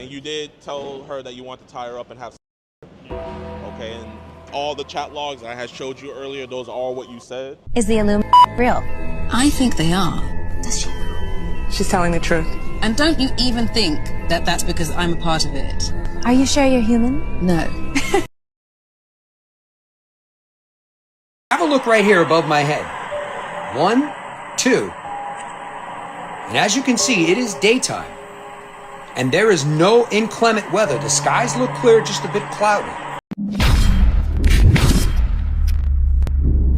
And you did tell her that you want to tie her up and have sex. Okay, and all the chat logs I had showed you earlier, those are all what you said? Is the real? I think they are. Does she know? She's telling the truth. And don't you even think that that's because I'm a part of it? Are you sure you're human? No. Have a look right here above my head. 1, 2. And as you can see, it is daytime. And there is no inclement weather. The skies look clear, just a bit cloudy.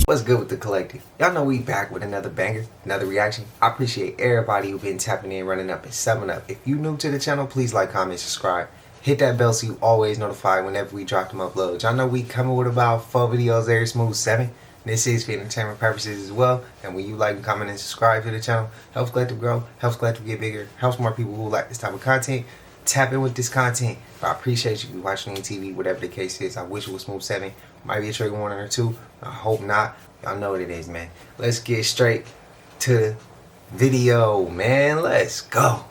What's good with the collective? Y'all know we back with another banger, another reaction. I appreciate everybody who been tapping in, running up and 7-up. If you new to the channel, please like, comment, subscribe. Hit that bell so you always notified whenever we drop them uploads. Y'all know we coming with about 4 videos every smooth 7. This is for entertainment purposes as well. And when you like, comment, and subscribe to the channel, helps Collective grow, helps Collective get bigger, helps more people who like this type of content tap in with this content. But I appreciate you watching on TV, whatever the case is. I wish it was smooth 7. Might be a trigger warning or 2. I hope not. Y'all know what it is, man. Let's get straight to the video, man. Let's go.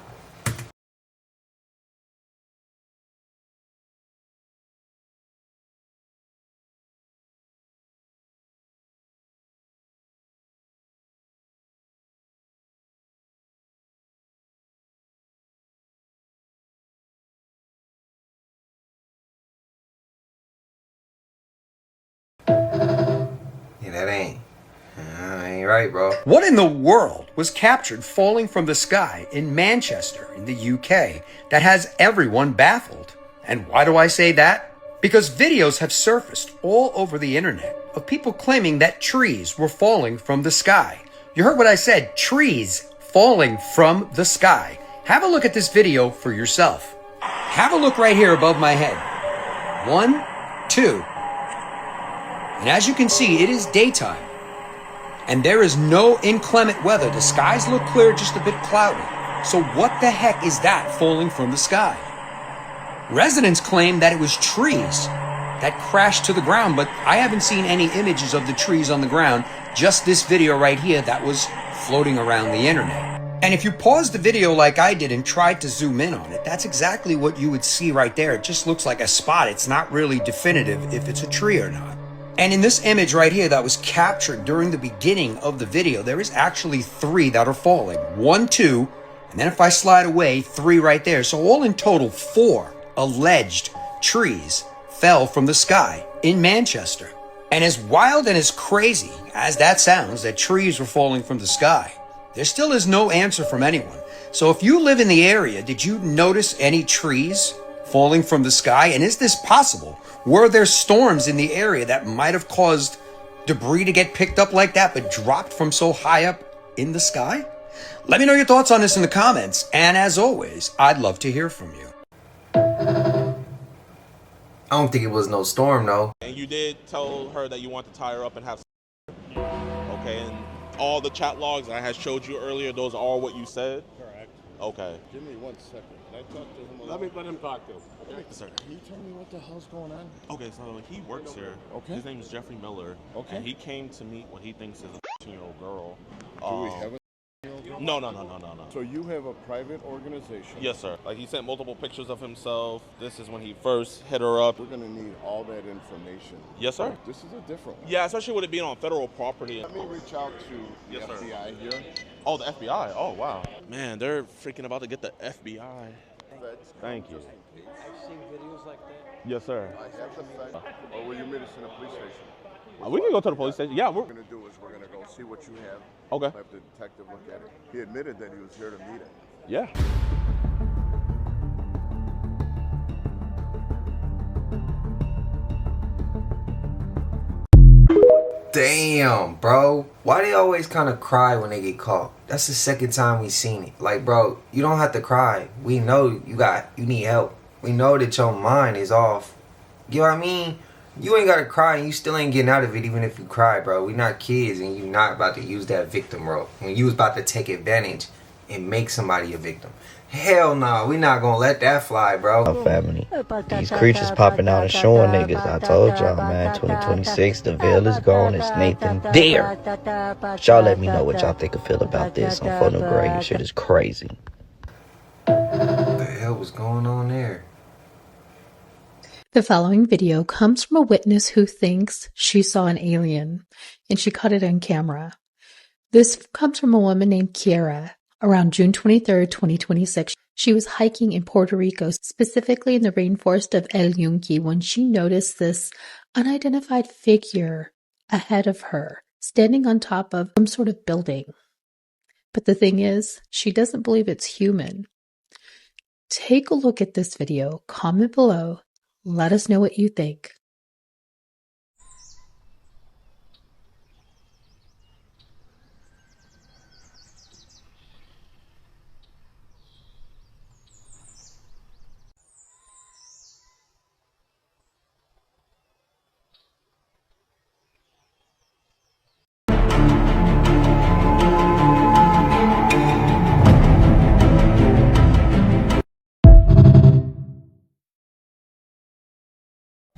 That ain't right, bro. What in the world was captured falling from the sky in Manchester in the UK that has everyone baffled? And why do I say that? Because videos have surfaced all over the internet of people claiming that trees were falling from the sky. You heard what I said, trees falling from the sky. Have a look at this video for yourself. Have a look right here above my head. 1, 2. And as you can see, it is daytime. And there is no inclement weather. The skies look clear, just a bit cloudy. So what the heck is that falling from the sky? Residents claim that it was trees that crashed to the ground, but I haven't seen any images of the trees on the ground, just this video right here that was floating around the internet. And if you pause the video like I did and tried to zoom in on it, that's exactly what you would see right there. It just looks like a spot. It's not really definitive if it's a tree or not. And in this image right here that was captured during the beginning of the video, there is actually 3 that are falling. 1, 2, and then if I slide away, 3 right there. So all in total, 4 alleged trees fell from the sky in Manchester. And as wild and as crazy as that sounds, that trees were falling from the sky, there still is no answer from anyone. So if you live in the area, did you notice any trees falling from the sky? And is this possible? Were there storms in the area that might have caused debris to get picked up like that, but dropped from so high up in the sky? Let me know your thoughts on this in the comments. And as always, I'd love to hear from you. I don't think it was no storm, though. And you did tell her that you want to tie her up and have sex. Okay, and all the chat logs I had showed you earlier, those are all what you said? Correct. Okay. Give me 1 second. Can I talk to him? Let him talk to him. Okay, sir. Can you tell me what the hell's going on? Okay, so he works here. Okay. His name is Jeffrey Miller. Okay. And he came to meet what he thinks is a 15-year-old girl. Do we have a No. So you have a private organization? Yes, sir. Like, he sent multiple pictures of himself. This is when he first hit her up. We're going to need all that information. Yes, sir. This is a different one. Yeah, especially with it being on federal property. Let me reach out to the Yes, sir. FBI here. Oh, the FBI. Oh, wow. Man, they're freaking about to get the FBI. Thank you. I've seen videos like that. Yes, sir. I have the fact. Or will you meet us in the police station? We can go to the police station. Yeah, What we're going to do is we're going to go see what you have. Okay. Have the detective look at it. He admitted that he was here to meet it. Yeah. Damn, bro. Why they always kind of cry when they get caught? That's the second time we seen it. Like, bro, you don't have to cry. We know you need help. We know that your mind is off. You know what I mean? You ain't gotta cry and you still ain't getting out of it even if you cry, bro. We not kids and you not about to use that victim role. When you was about to take advantage and make somebody a victim. Hell no, we not gonna let that fly, bro. Family. These creatures popping out and showing niggas. I told y'all, man, 2026, the veil is gone. It's Nathan there. But y'all let me know what y'all think or feel about this on Phone Gray. Shit is crazy. What the hell hell was going on there? The following video comes from a witness who thinks she saw an alien, and she caught it on camera. This comes from a woman named Kiera. Around June 23rd, 2026, she was hiking in Puerto Rico, specifically in the rainforest of El Yunque, when she noticed this unidentified figure ahead of her, standing on top of some sort of building. But the thing is, she doesn't believe it's human. Take a look at this video, comment below, let us know what you think.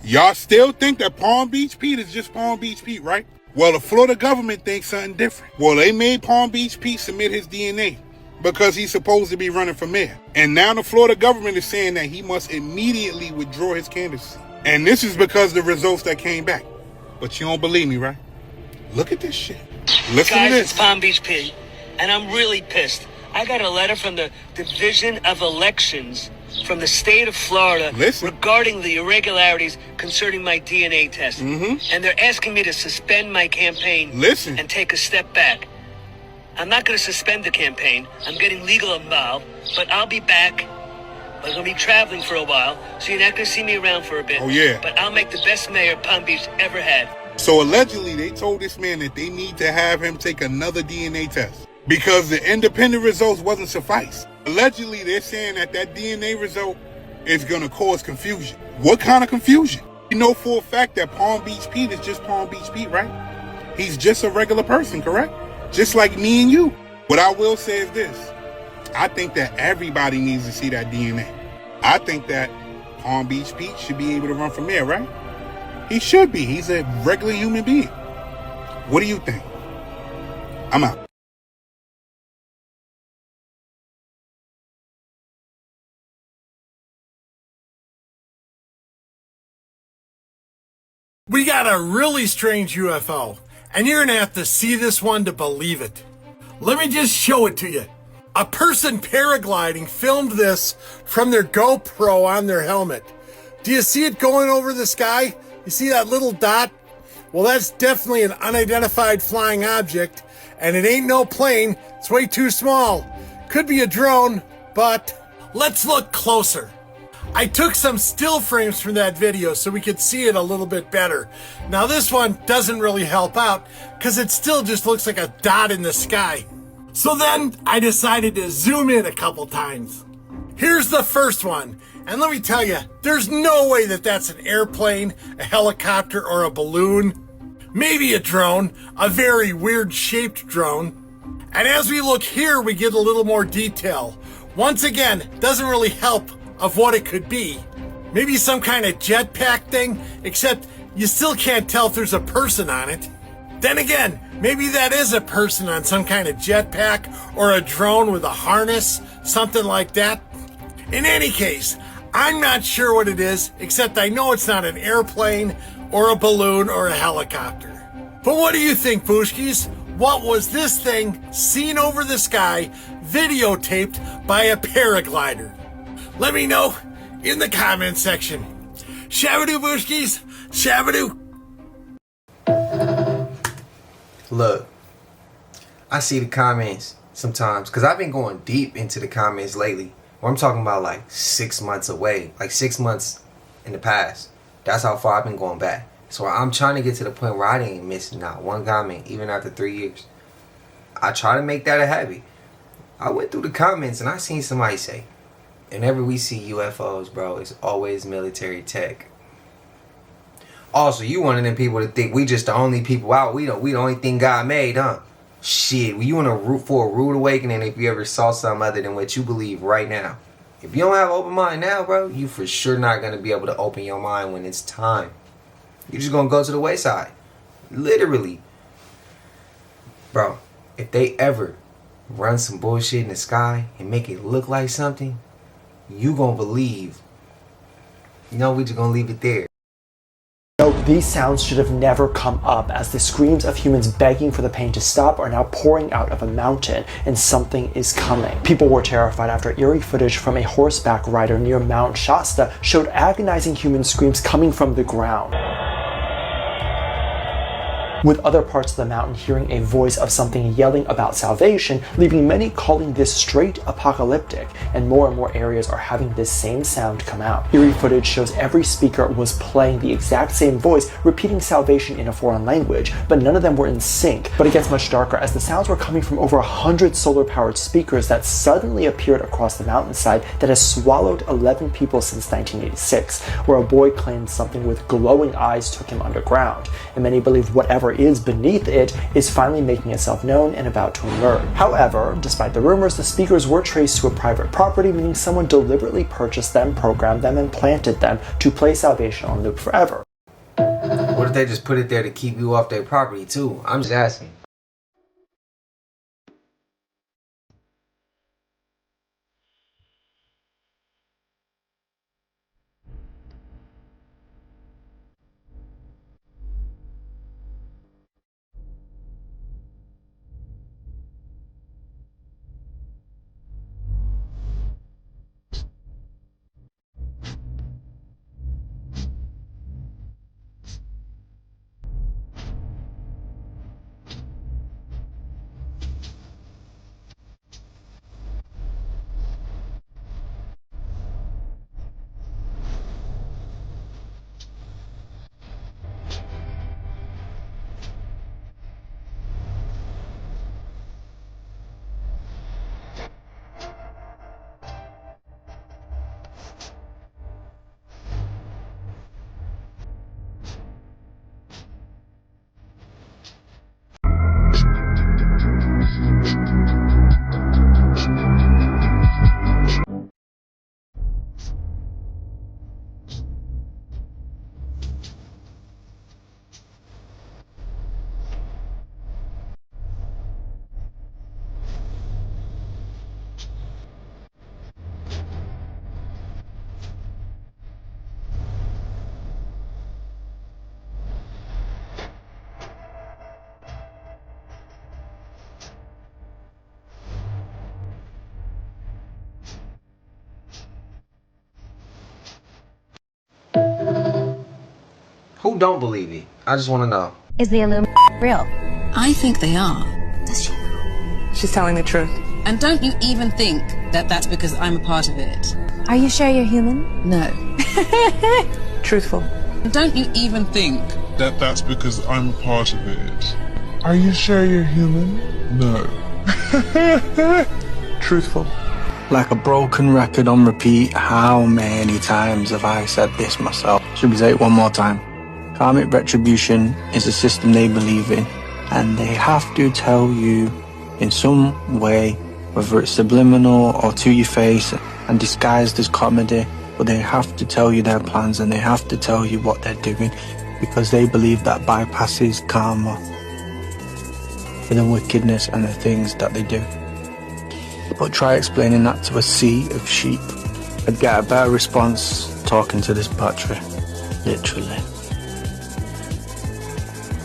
Y'all still think that Palm Beach Pete is just Palm Beach Pete, right? Well, the Florida government thinks something different. Well, they made Palm Beach Pete submit his DNA because he's supposed to be running for mayor. And now the Florida government is saying that he must immediately withdraw his candidacy. And this is because of the results that came back. But you don't believe me, right? Look at this shit. Listen Guys, to this. it's Palm Beach Pete, and I'm really pissed. I got a letter from the Division of Elections from the state of Florida regarding the irregularities concerning my DNA test. And they're asking me to suspend my campaign and take a step back. I'm not going to suspend the campaign. I'm getting legal involved, but I'll be back. I'm going to be traveling for a while, so you're not going to see me around for a bit. Oh, yeah. But I'll make the best mayor Palm Beach ever had. So allegedly, they told this man that they need to have him take another DNA test because the independent results wasn't suffice. Allegedly, they're saying that DNA result is going to cause confusion. What kind of confusion? You know for a fact that Palm Beach Pete is just Palm Beach Pete, right? He's just a regular person, correct? Just like me and you. What I will say is this. I think that everybody needs to see that DNA. I think that Palm Beach Pete should be able to run for mayor, right? He should be. He's a regular human being. What do you think? I'm out. We got a really strange UFO, and you're gonna have to see this one to believe it. Let me just show it to you. A person paragliding filmed this from their GoPro on their helmet. Do you see it going over the sky? You see that little dot? Well, that's definitely an unidentified flying object, and it ain't no plane. It's way too small. Could be a drone, but let's look closer. I took some still frames from that video so we could see it a little bit better. Now this one doesn't really help out because it still just looks like a dot in the sky. So then I decided to zoom in a couple times. Here's the first one. And let me tell you, there's no way that that's an airplane, a helicopter, or a balloon. Maybe a drone, a very weird shaped drone. And as we look here, we get a little more detail. Once again, doesn't really help of what it could be. Maybe some kind of jetpack thing, except you still can't tell if there's a person on it. Then again, maybe that is a person on some kind of jetpack or a drone with a harness, something like that. In any case, I'm not sure what it is, except I know it's not an airplane or a balloon or a helicopter. But what do you think, Booshkies? What was this thing seen over the sky, videotaped by a paraglider? Let me know in the comment section. Shabadoo, Booshkies! Shabadoo! Look, I see the comments sometimes, because I've been going deep into the comments lately. Or I'm talking about like 6 months away, like 6 months in the past. That's how far I've been going back. So I'm trying to get to the point where I didn't miss not one comment, even after 3 years. I try to make that a habit. I went through the comments and I seen somebody say, whenever we see UFOs, bro, it's always military tech. Also, you one of them people that think we just the only people out. We the only thing God made, huh? Shit, you in a for a rude awakening if you ever saw something other than what you believe right now. If you don't have an open mind now, bro, you for sure not going to be able to open your mind when it's time. You're just going to go to the wayside. Literally. Bro, if they ever run some bullshit in the sky and make it look like something, you gonna believe. You know, we just gonna leave it there. Note, these sounds should have never come up, as the screams of humans begging for the pain to stop are now pouring out of a mountain, and something is coming. People were terrified after eerie footage from a horseback rider near Mount Shasta showed agonizing human screams coming from the ground, with other parts of the mountain hearing a voice of something yelling about salvation, leaving many calling this straight apocalyptic, and more areas are having this same sound come out. Eerie footage shows every speaker was playing the exact same voice, repeating salvation in a foreign language, but none of them were in sync. But it gets much darker, as the sounds were coming from over 100 solar-powered speakers that suddenly appeared across the mountainside that has swallowed 11 people since 1986, where a boy claimed something with glowing eyes took him underground, and many believe whatever is beneath it is finally making itself known and about to emerge. However, despite the rumors, the speakers were traced to a private property, meaning someone deliberately purchased them, programmed them, and planted them to play salvation on loop forever. What if they just put it there to keep you off their property too? I'm just asking. Who don't believe it? I just want to know. Is the Illuminati real? I think they are. Does she know? She's telling the truth. And don't you even think that that's because I'm a part of it. Are you sure you're human? No. Truthful. And don't you even think that that's because I'm a part of it. Are you sure you're human? No. Truthful. Like a broken record on repeat, how many times have I said this myself? Should we say it one more time? Karmic retribution is a system they believe in, and they have to tell you in some way, whether it's subliminal or to your face and disguised as comedy, but they have to tell you their plans and they have to tell you what they're doing, because they believe that bypasses karma for the wickedness and the things that they do. But try explaining that to a sea of sheep. I'd get a better response talking to this battery, literally.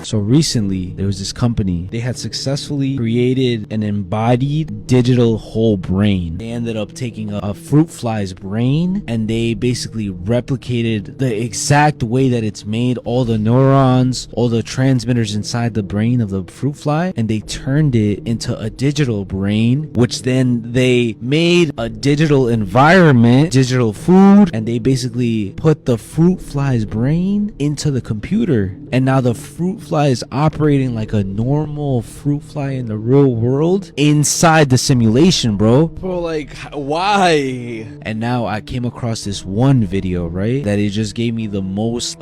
So recently, there was this company, they had successfully created an embodied digital whole brain. They ended up taking a fruit fly's brain and they basically replicated the exact way that it's made, all the neurons, all the transmitters inside the brain of the fruit fly, and they turned it into a digital brain, which then they made a digital environment, digital food, and they basically put the fruit fly's brain into the computer. And now the fruit fly is operating like a normal fruit fly in the real world inside the simulation, bro. Bro, like, why? And now I came across this one video, right, that it just gave me the most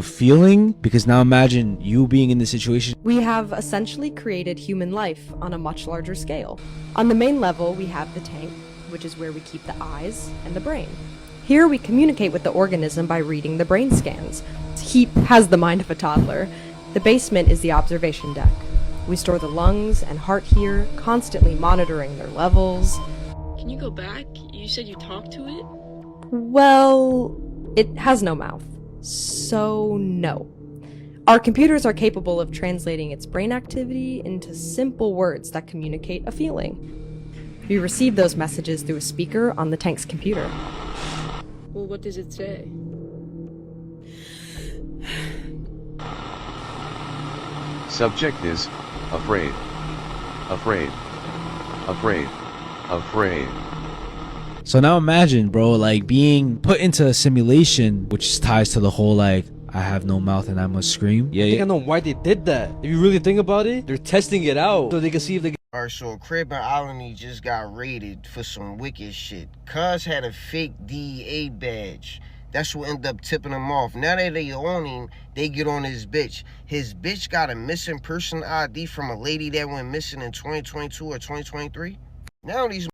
feeling, because now imagine you being in this situation. We have essentially created human life on a much larger scale. On the main level, we have the tank, which is where we keep the eyes and the brain. Here we communicate with the organism by reading the brain scans. He has the mind of a toddler. The basement is the observation deck. We store the lungs and heart here, constantly monitoring their levels. Can you go back? You said you talked to it? Well, it has no mouth. So, no. Our computers are capable of translating its brain activity into simple words that communicate a feeling. We receive those messages through a speaker on the tank's computer. Well, what does it say? Subject is afraid. Afraid. Afraid. Afraid. So now imagine, bro, like being put into a simulation, which ties to the whole like, I have no mouth and I must scream. I think I know why they did that. If you really think about it, they're testing it out so they can see if they can. Alright, so a crib in Alany just got raided for some wicked shit. Cuz had a fake DEA badge. That's what ended up tipping him off. Now that they own him, they get on his bitch. His bitch got a missing person ID from a lady that went missing in 2022 or 2023. Now these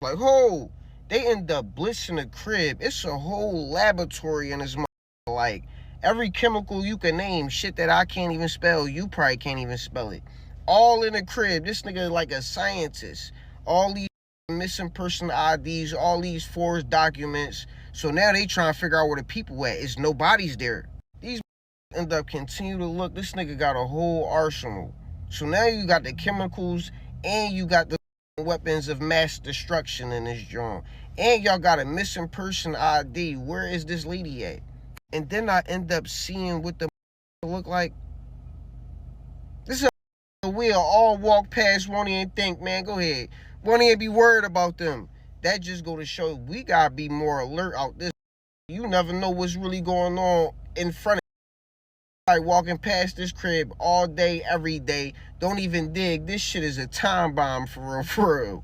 like, ho, they end up blitzing the crib. It's a whole laboratory in this like every chemical you can name, shit that I can't even spell, you probably can't even spell it. All in the crib. This nigga like a scientist. All these missing person IDs, all these forged documents. So now they trying to figure out where the people at. It's nobody's there. These end up continue to look. This nigga got a whole arsenal. So now you got the chemicals and you got the weapons of mass destruction in this joint. And y'all got a missing person ID. Where is this lady at? And then I end up seeing what the look like. This is a we'll all walk past one and think, man, go ahead. One and be worried about them. That just go to show we gotta be more alert out this. You never know what's really going on in front of you. Like walking past this crib all day, every day. Don't even dig. This shit is a time bomb for real, for real.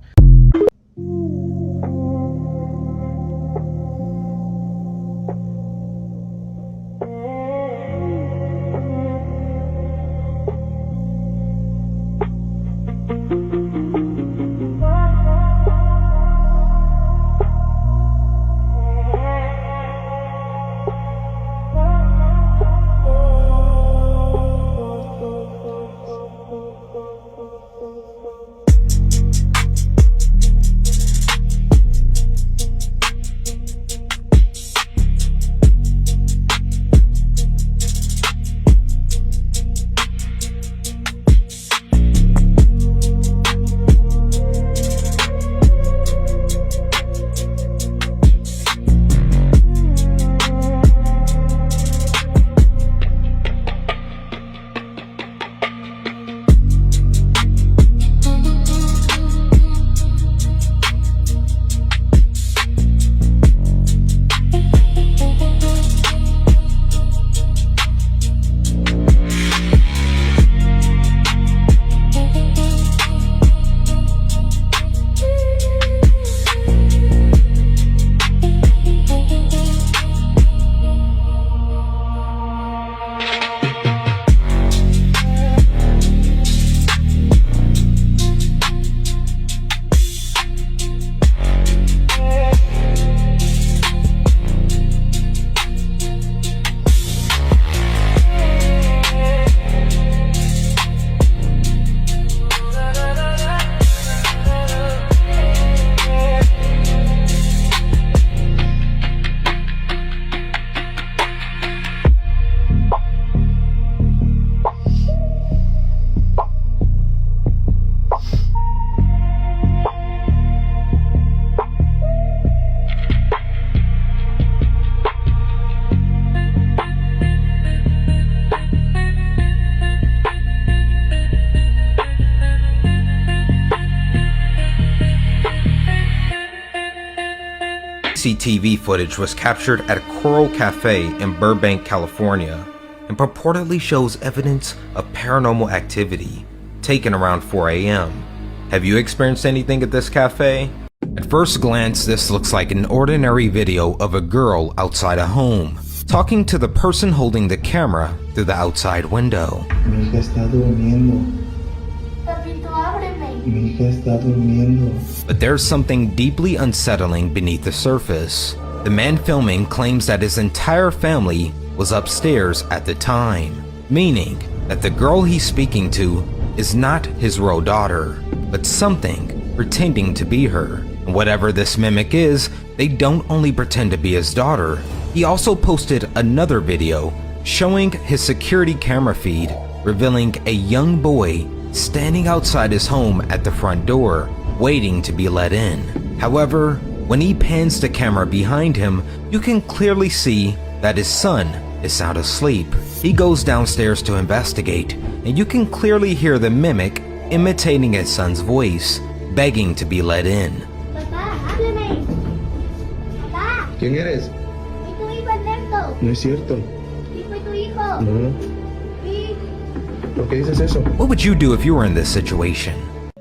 CCTV footage was captured at a Coral Cafe in Burbank, California, and purportedly shows evidence of paranormal activity taken around 4 a.m. Have you experienced anything at this cafe? At first glance, this looks like an ordinary video of a girl outside a home, talking to the person holding the camera through the outside window. Mi hija está durmiendo. Papito, ábreme. Mi hija está durmiendo. But there's something deeply unsettling beneath the surface. The man filming claims that his entire family was upstairs at the time, meaning that the girl he's speaking to is not his real daughter, but something pretending to be her. Whatever this mimic is, they don't only pretend to be his daughter. He also posted another video showing his security camera feed, revealing a young boy standing outside his home at the front door, waiting to be let in. However, when he pans the camera behind him, you can clearly see that his son is sound asleep. He goes downstairs to investigate, and you can clearly hear the mimic imitating his son's voice, begging to be let in. Papá, háblame. Papá, ¿Quién eres? soy tu hijo Ernesto. No es cierto. Sí, soy tu hijo. No. Sí. ¿Por qué dices eso? What would you do if you were in this situation?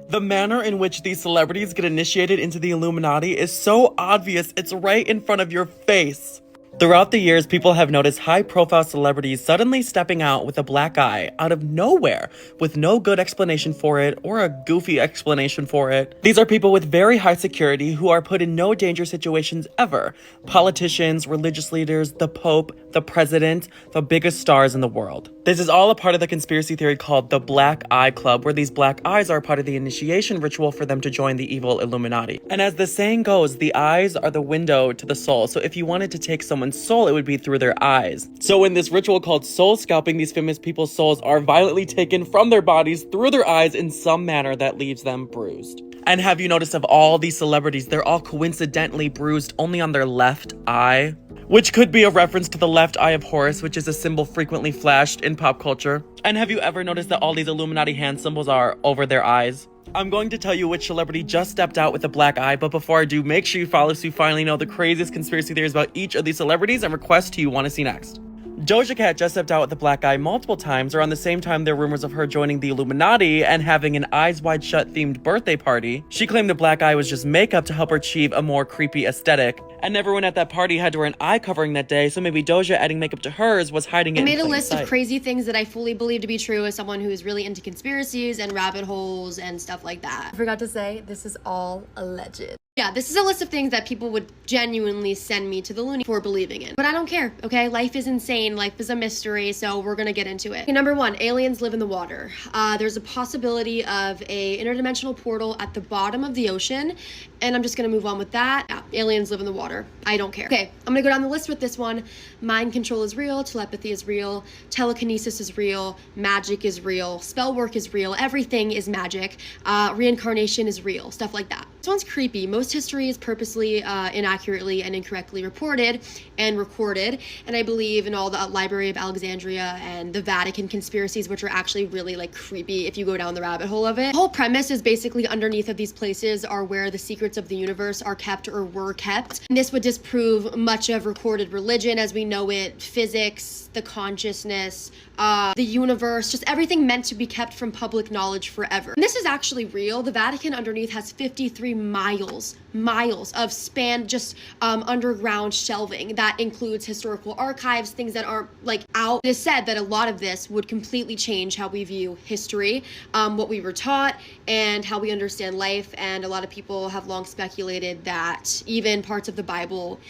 The manner in which these celebrities get initiated into the Illuminati is so obvious, it's right in front of your face. Throughout the years, people have noticed high-profile celebrities suddenly stepping out with a black eye out of nowhere, with no good explanation for it or a goofy explanation for it. These are people with very high security who are put in no danger situations ever. Politicians, religious leaders, the Pope, the President, the biggest stars in the world. This is all a part of the conspiracy theory called the Black Eye Club, where these black eyes are part of the initiation ritual for them to join the evil Illuminati. And as the saying goes, the eyes are the window to the soul, so if you wanted to take someone's soul, it would be through their eyes. So in this ritual called soul scalping, these famous people's souls are violently taken from their bodies through their eyes in some manner that leaves them bruised. And have you noticed of all these celebrities, they're all coincidentally bruised only on their left eye? Which could be a reference to the left eye of Horus, which is a symbol frequently flashed in pop culture. And have you ever noticed that all these Illuminati hand symbols are over their eyes? I'm going to tell you which celebrity just stepped out with a black eye, but before I do, make sure you follow so you finally know the craziest conspiracy theories about each of these celebrities and request who you want to see next. Doja Cat just stepped out with a black eye multiple times. Around the same time, there are rumors of her joining the Illuminati and having an Eyes Wide Shut themed birthday party. She claimed the black eye was just makeup to help her achieve a more creepy aesthetic. And everyone at that party had to wear an eye covering that day, so maybe Doja adding makeup to hers was hiding it I made in a plain list sight. of crazy things that I fully believe to be true as someone who is really into conspiracies and rabbit holes and stuff like that. I forgot to say, this is all alleged. Yeah, this is a list of things that people would genuinely send me to the loony for believing in. But I don't care, okay? Life is insane, life is a mystery, so we're gonna get into it. Okay, number one, aliens live in the water. There's a possibility of a interdimensional portal at the bottom of the ocean, and I'm just gonna move on with that. Yeah, aliens live in the water. I don't care. Okay, I'm gonna go down the list with this one. Mind control is real, telepathy is real, telekinesis is real, magic is real, spell work is real, everything is magic, reincarnation is real, stuff like that. This one's creepy. Most history is purposely inaccurately and incorrectly reported and recorded, and I believe in all the Library of Alexandria and the Vatican conspiracies, which are actually really like creepy if you go down the rabbit hole of it. The whole premise is basically underneath of these places are where the secrets of the universe are kept or were kept. And this would disprove much of recorded religion as we know it, physics, the consciousness, the universe, just everything meant to be kept from public knowledge forever. And this is actually real. The Vatican underneath has 53 miles of span, just underground shelving that includes historical archives, things that aren't like out. It is said that a lot of this would completely change how we view history, what we were taught, and how we understand life. And a lot of people have long speculated that even parts of the Bible,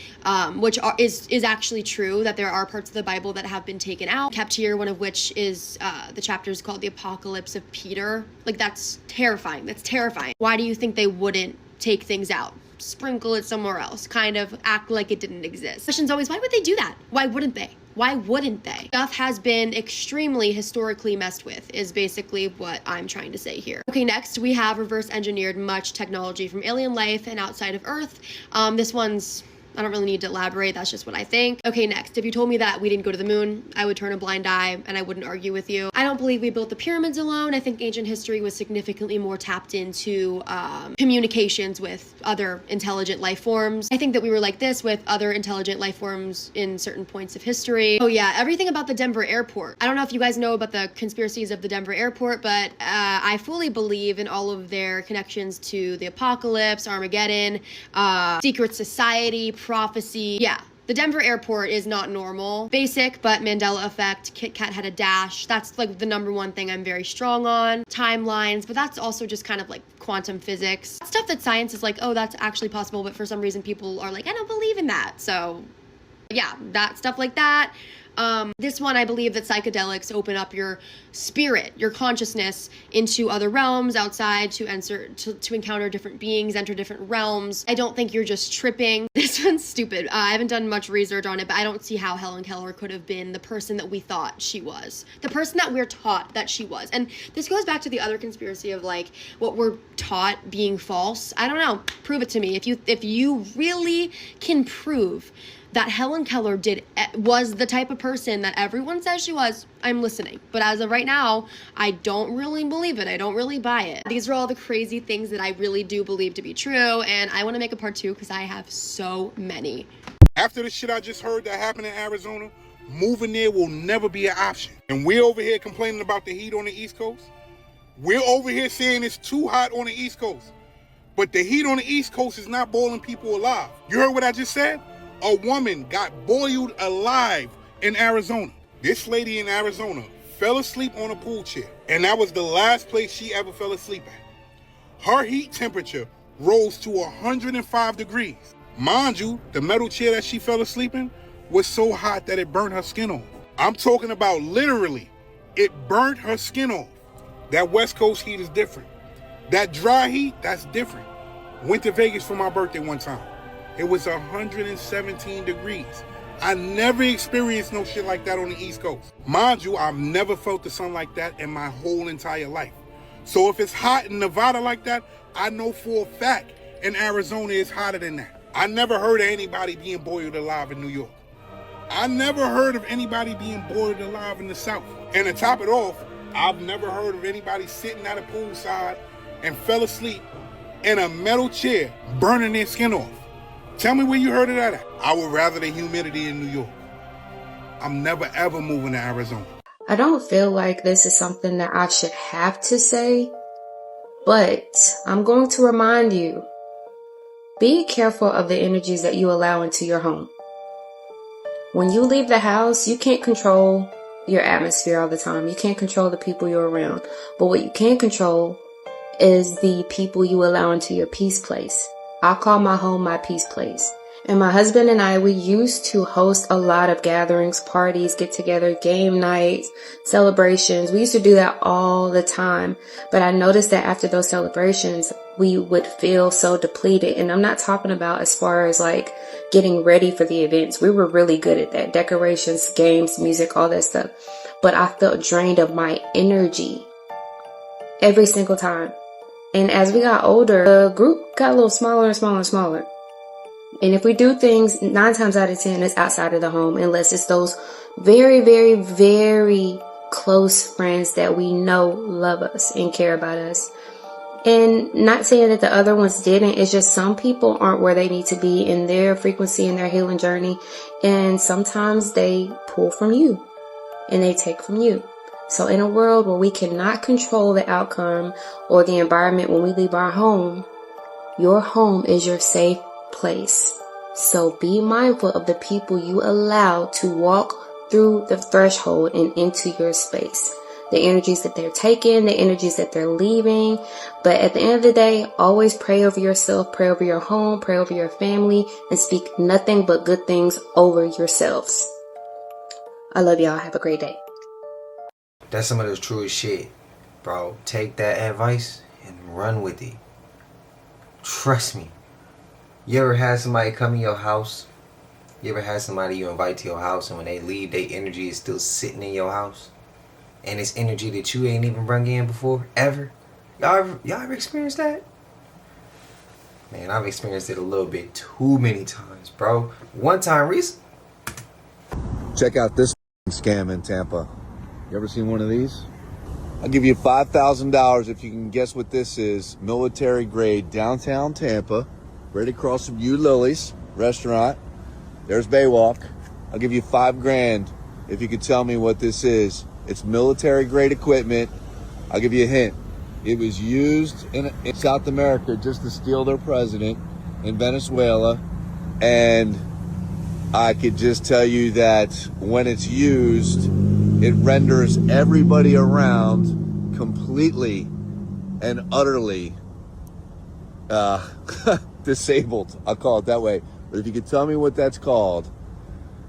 which is actually true, that there are parts of the Bible that have been taken out, kept here, one of which is the chapters called the Apocalypse of Peter. Like, that's terrifying. That's terrifying. Why do you think they wouldn't take things out? Sprinkle it somewhere else, kind of act like it didn't exist. Question's always, why would they do that? Why wouldn't they? Why wouldn't they? Stuff has been extremely historically messed with, is basically what I'm trying to say here. Okay, next we have reverse engineered much technology from alien life and outside of Earth. This one's, I don't really need to elaborate, that's just what I think. Okay, next, if you told me that we didn't go to the moon, I would turn a blind eye and I wouldn't argue with you. I don't believe we built the pyramids alone. I think ancient history was significantly more tapped into communications with other intelligent life forms. I think that we were like this with other intelligent life forms in certain points of history. Oh yeah, everything about the Denver airport. I don't know if you guys know about the conspiracies of the Denver airport, but I fully believe in all of their connections to the apocalypse, Armageddon, secret society, prophecy. Yeah, the Denver airport is not normal. Basic, but Mandela effect, Kit Kat had a dash. That's like the number one thing I'm very strong on. Timelines, but that's also just kind of like quantum physics. Stuff that science is like, oh, that's actually possible, but for some reason people are like, I don't believe in that. So Yeah, that stuff like that. This one, I believe that psychedelics open up your spirit, your consciousness into other realms outside to encounter different beings, enter different realms. I don't think you're just tripping. This one's stupid. I haven't done much research on it, but I don't see how Helen Keller could have been the person that we thought she was. The person that we're taught that she was. And this goes back to the other conspiracy of like what we're taught being false. I don't know. Prove it to me. If you really can prove that Helen Keller was the type of person that everyone says she was, I'm listening. But as of right now, I don't really believe it. I don't really buy it. These are all the crazy things that I really do believe to be true, and I want to make a part 2 because I have so many. After the shit I just heard that happened in Arizona, moving there will never be an option. And we're over here complaining about the heat on the East Coast. We're over here saying it's too hot on the East Coast. But the heat on the East Coast is not boiling people alive. You heard what I just said? A woman got boiled alive in Arizona. This lady in Arizona fell asleep on a pool chair, and that was the last place she ever fell asleep at. Her heat temperature rose to 105 degrees. Mind you, the metal chair that she fell asleep in was so hot that it burnt her skin off. I'm talking about literally, it burnt her skin off. That West Coast heat is different. That dry heat, that's different. Went to Vegas for my birthday one time. It was 117 degrees. I never experienced no shit like that on the East Coast. Mind you, I've never felt the sun like that in my whole entire life. So if it's hot in Nevada like that, I know for a fact in Arizona it's hotter than that. I never heard of anybody being boiled alive in New York. I never heard of anybody being boiled alive in the South. And to top it off, I've never heard of anybody sitting at a poolside and fell asleep in a metal chair, burning their skin off. Tell me where you heard of that at. I would rather the humidity in New York. I'm never ever moving to Arizona. I don't feel like this is something that I should have to say, but I'm going to remind you, be careful of the energies that you allow into your home. When you leave the house, you can't control your atmosphere all the time. You can't control the people you're around. But what you can control is the people you allow into your peace place. I call my home my peace place. And my husband and I, we used to host a lot of gatherings, parties, get together, game nights, celebrations. We used to do that all the time. But I noticed that after those celebrations, we would feel so depleted. And I'm not talking about as far as like getting ready for the events. We were really good at that. Decorations, games, music, all that stuff. But I felt drained of my energy every single time. And as we got older, the group got a little smaller and smaller and smaller. And if we do things, 9 times out of 10, it's outside of the home, unless it's those very, very, very close friends that we know love us and care about us. And not saying that the other ones didn't, it's just some people aren't where they need to be in their frequency and their healing journey. And sometimes they pull from you and they take from you. So in a world where we cannot control the outcome or the environment when we leave our home, your home is your safe place. So be mindful of the people you allow to walk through the threshold and into your space. The energies that they're taking, the energies that they're leaving. But at the end of the day, always pray over yourself, pray over your home, pray over your family, and speak nothing but good things over yourselves. I love y'all. Have a great day. That's some of the truest shit, bro. Take that advice and run with it. Trust me. You ever had somebody come in your house? You ever had somebody you invite to your house and when they leave, their energy is still sitting in your house? And it's energy that you ain't even brung in before, ever? Y'all ever experienced that? Man, I've experienced it a little bit too many times, bro. One time recently. Check out this scam in Tampa. You ever seen one of these? I'll give you $5,000 if you can guess what this is. Military grade, downtown Tampa, right across from You Lily's restaurant. There's Baywalk. I'll give you $5,000 if you can tell me what this is. It's military grade equipment. I'll give you a hint. It was used in South America just to steal their president in Venezuela. And I could just tell you that when it's used, it renders everybody around completely and utterly disabled. I'll call it that way. But if you could tell me what that's called,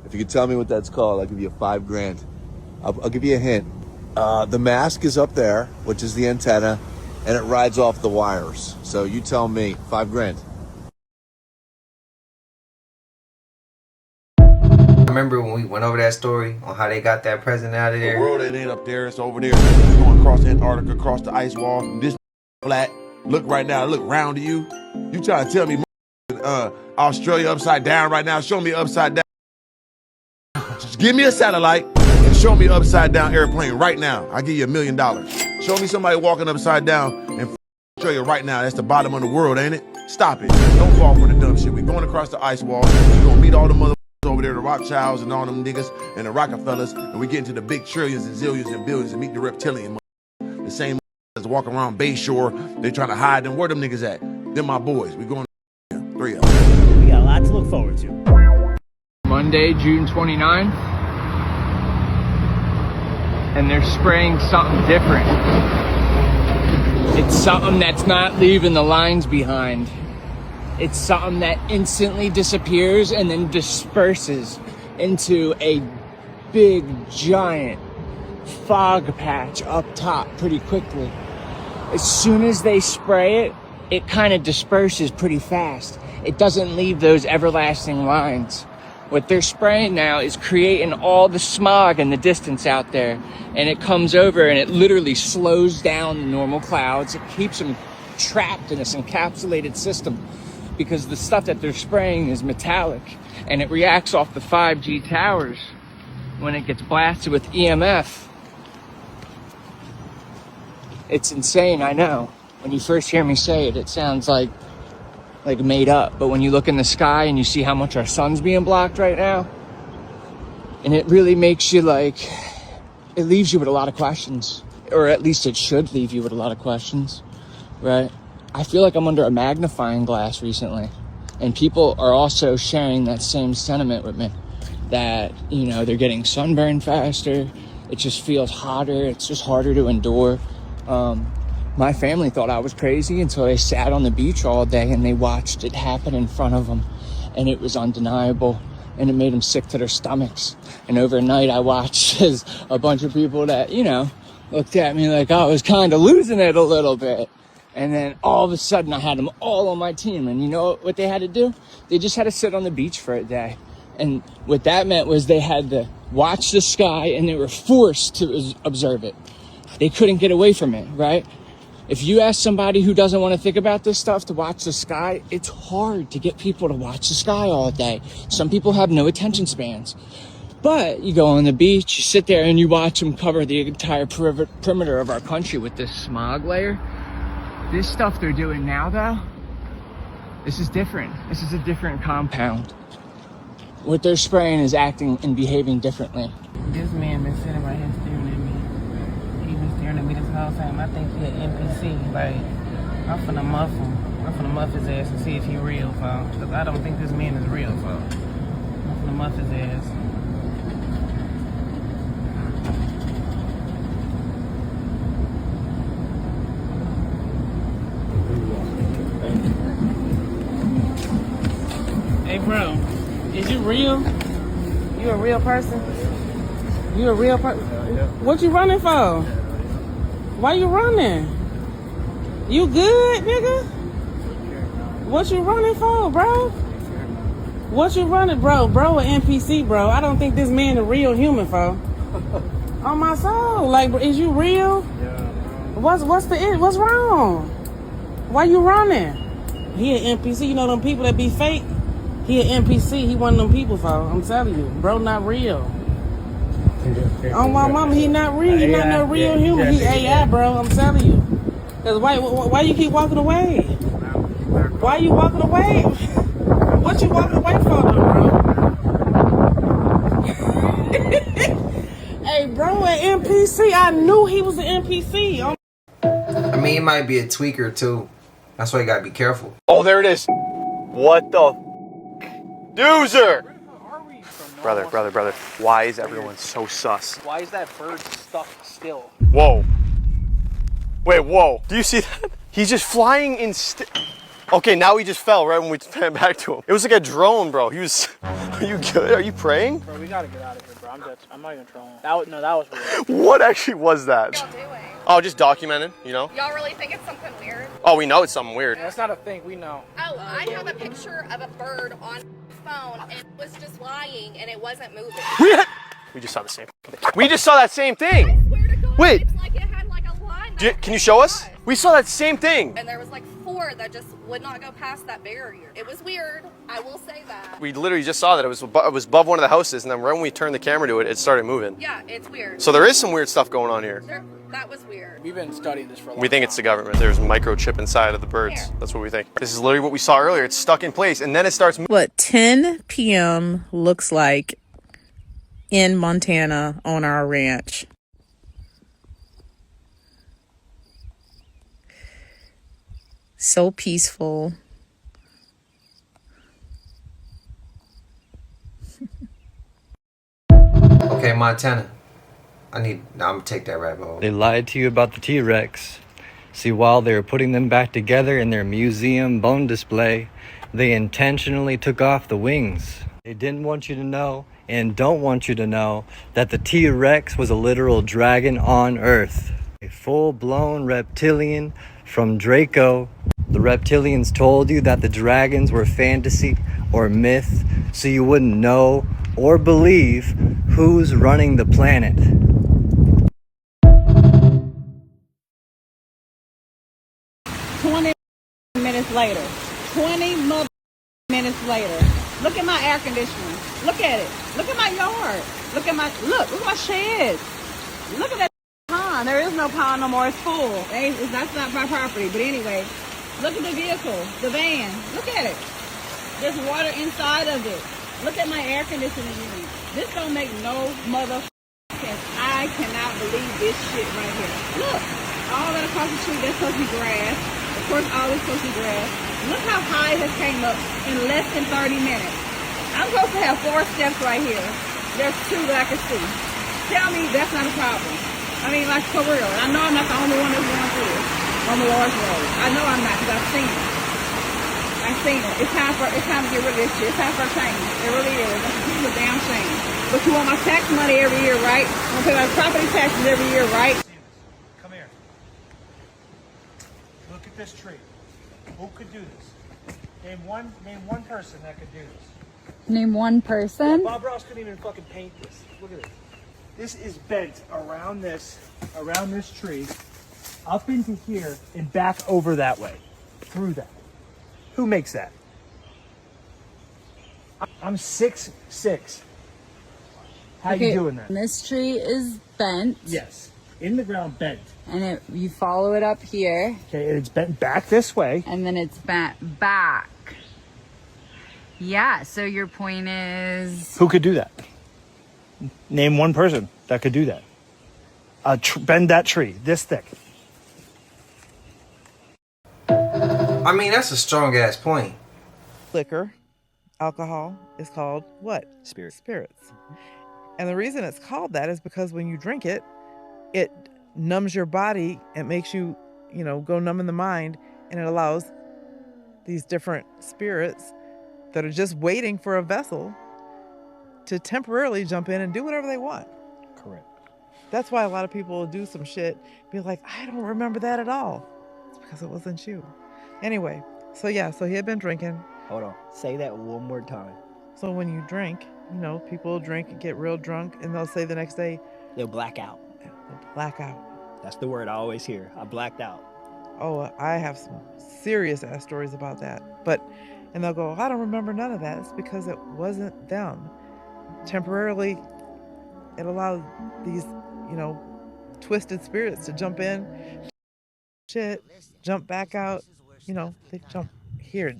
If you could tell me what that's called, I'll give you 5 grand. I'll give you a hint. The mask is up there, which is the antenna, and it rides off the wires. So you tell me, 5 grand. Remember when we went over that story on how they got that president out of there? The world ain't up there, it's over there. It's going across Antarctica, across the ice wall. This flat. Look right now, look round to you. You trying to tell me Australia upside down right now? Show me upside down. Just give me a satellite and show me upside down airplane right now. I'll give you $1 million. Show me somebody walking upside down in Australia right now. That's the bottom of the world, ain't it? Stop it. Don't fall for the dumb shit. We're going across the ice wall. We're going to meet all the mother over there, the Rothschilds and all them niggas and the Rockefellers, and we get into the big trillions and zillions and billions and meet the reptilian the same as walk around Bayshore. They trying to hide them. Where them niggas at? Them my boys. We going to 3 of them. We got a lot to look forward to. Monday, June 29th, and they're spraying something different. It's something that's not leaving the lines behind. It's something that instantly disappears and then disperses into a big, giant fog patch up top pretty quickly. As soon as they spray it, it kind of disperses pretty fast. It doesn't leave those everlasting lines. What they're spraying now is creating all the smog in the distance out there, and it comes over and it literally slows down the normal clouds. It keeps them trapped in this encapsulated system, because the stuff that they're spraying is metallic, and it reacts off the 5G towers when it gets blasted with EMF. It's insane, I know. When you first hear me say it, it sounds like made up. But when you look in the sky and you see how much our sun's being blocked right now, and it really makes you it leaves you with a lot of questions, or at least it should leave you with a lot of questions, right? I feel like I'm under a magnifying glass recently, and people are also sharing that same sentiment with me, that, you know, they're getting sunburned faster, it just feels hotter, it's just harder to endure. My family thought I was crazy until they sat on the beach all day and they watched it happen in front of them, and it was undeniable, and it made them sick to their stomachs. And overnight I watched as a bunch of people that, you know, looked at me like I was kind of losing it a little bit. And then all of a sudden I had them all on my team. And you know what they had to do? They just had to sit on the beach for a day. And what that meant was they had to watch the sky, and they were forced to observe it. They couldn't get away from it, right? If you ask somebody who doesn't want to think about this stuff to watch the sky, it's hard to get people to watch the sky all day. Some people have no attention spans. But you go on the beach, you sit there and you watch them cover the entire perimeter of our country with this smog layer. This stuff they're doing now, though, this is different. This is a different compound. What they're spraying is acting and behaving differently. This man been sitting right here staring at me. He been staring at me this whole time. I think he an NPC. Like, I'm finna muff him. I'm finna muff his ass and see if he real, folks. Because I don't think this man is real, folks. I'm finna muff his ass. Hey, bro, is you real? You a real person? You a real person? What you running for? Why you running? You good, nigga? What you running for, bro? What you running, bro? Bro, an NPC, bro. I don't think this man a real human, bro. On my soul, like, is you real? What's wrong? Why you running? He an NPC. You know them people that be fake? He an NPC. He one of them people, folks. I'm telling you, bro, not real. On my mama, he not real. He not no real human. He AI, bro. I'm telling you. Cause why you keep walking away? Why you walking away? What you walking away for, bro? Hey, bro, an NPC. I knew he was an NPC. I mean, he might be a tweaker too. That's why you gotta be careful. Oh, there it is. What the doozer? Brother. Why is everyone so sus? Why is that bird stuck still? Whoa. Wait, whoa. Do you see that? He's just flying in Okay, now he just fell right when we pan back to him. It was like a drone, bro. He was. Are you good? Are you praying? Bro, we gotta get out of here, bro. I'm not even trolling. That was real. What actually was that? What y'all doing? Oh, just documented, you know? Y'all really think it's something weird? Oh, we know it's something weird. That's not a thing, we know. Oh, I have a picture of a bird on my phone and it was just lying and it wasn't moving. We just saw the same thing. We just saw that same thing. I swear to God, Wait. it's like it had like a line. Can you show us? We saw that same thing. And there was like 4 that just would not go past that barrier. It was weird. I will say that. We literally just saw that it was above one of the houses, and then right when we turned the camera to it, it started moving. Yeah, it's weird. So there is some weird stuff going on here. That was weird. We've been studying this for a long We think it's the government. There's a microchip inside of the birds. That's what we think. This is literally what we saw earlier. It's stuck in place, and then it starts moving. What 10 p.m. looks like in Montana on our ranch. So peaceful. Okay, Montana. I'm gonna take that rabbit hole. They lied to you about the T-Rex. See, while they were putting them back together in their museum bone display, they intentionally took off the wings. They didn't want you to know, and don't want you to know, that the T-Rex was a literal dragon on Earth. A full-blown reptilian from Draco. The reptilians told you that the dragons were fantasy or myth, so you wouldn't know or believe who's running the planet. 20 minutes later. 20 minutes later. Look at my air conditioning. Look at it. Look at my yard. Look at my sheds. Look at that pond. There is no pond no more. It's full. That's not my property. But anyway, look at the vehicle, the van. Look at it. There's water inside of it. Look at my air conditioning unit. This don't make no mother sense. I cannot believe this shit right here. Look, all that across the street, that's supposed to be grass. Of course, all this supposed to be grass. Look how high this came up in less than 30 minutes. I'm supposed to have 4 steps right here. There's 2 that I can see. Tell me that's not a problem. I mean, like, for real. I know I'm not the only one that's going through this on the Lord's road. I know I'm not because I've seen it. I've seen it. It's time to get rid of this shit. It's time for a change. It really is. It's a damn shame. But you want my tax money every year, right? I'm gonna pay my property taxes every year, right? Come here. Look at this tree. Who could do this? Name one person that could do this. Name one person? Bob Ross couldn't even fucking paint this. Look at this. This is bent around this tree, up into here and back over that way, through that. Who makes that? I'm 6'6". How you doing that? This tree is bent. Yes, in the ground, bent. And you follow it up here. Okay, and it's bent back this way. And then it's bent back. Yeah, so your point is... Who could do that? Name one person that could do that. Bend that tree this thick. I mean, that's a strong ass point. Liquor, alcohol is called what? Spirits. And the reason it's called that is because when you drink it, it numbs your body. It makes you, go numb in the mind, and it allows these different spirits that are just waiting for a vessel to temporarily jump in and do whatever they want. Correct. That's why a lot of people do some shit, be like, I don't remember that at all. It's because it wasn't you. Anyway, so he had been drinking. Hold on. Say that one more time. So when you drink, people drink and get real drunk, and they'll say the next day, they'll black out. They'll black out. That's the word I always hear. I blacked out. Oh, I have some serious ass stories about that. And they'll go, I don't remember none of that. It's because it wasn't them. Temporarily, it allowed these, twisted spirits to jump in, jump back out. They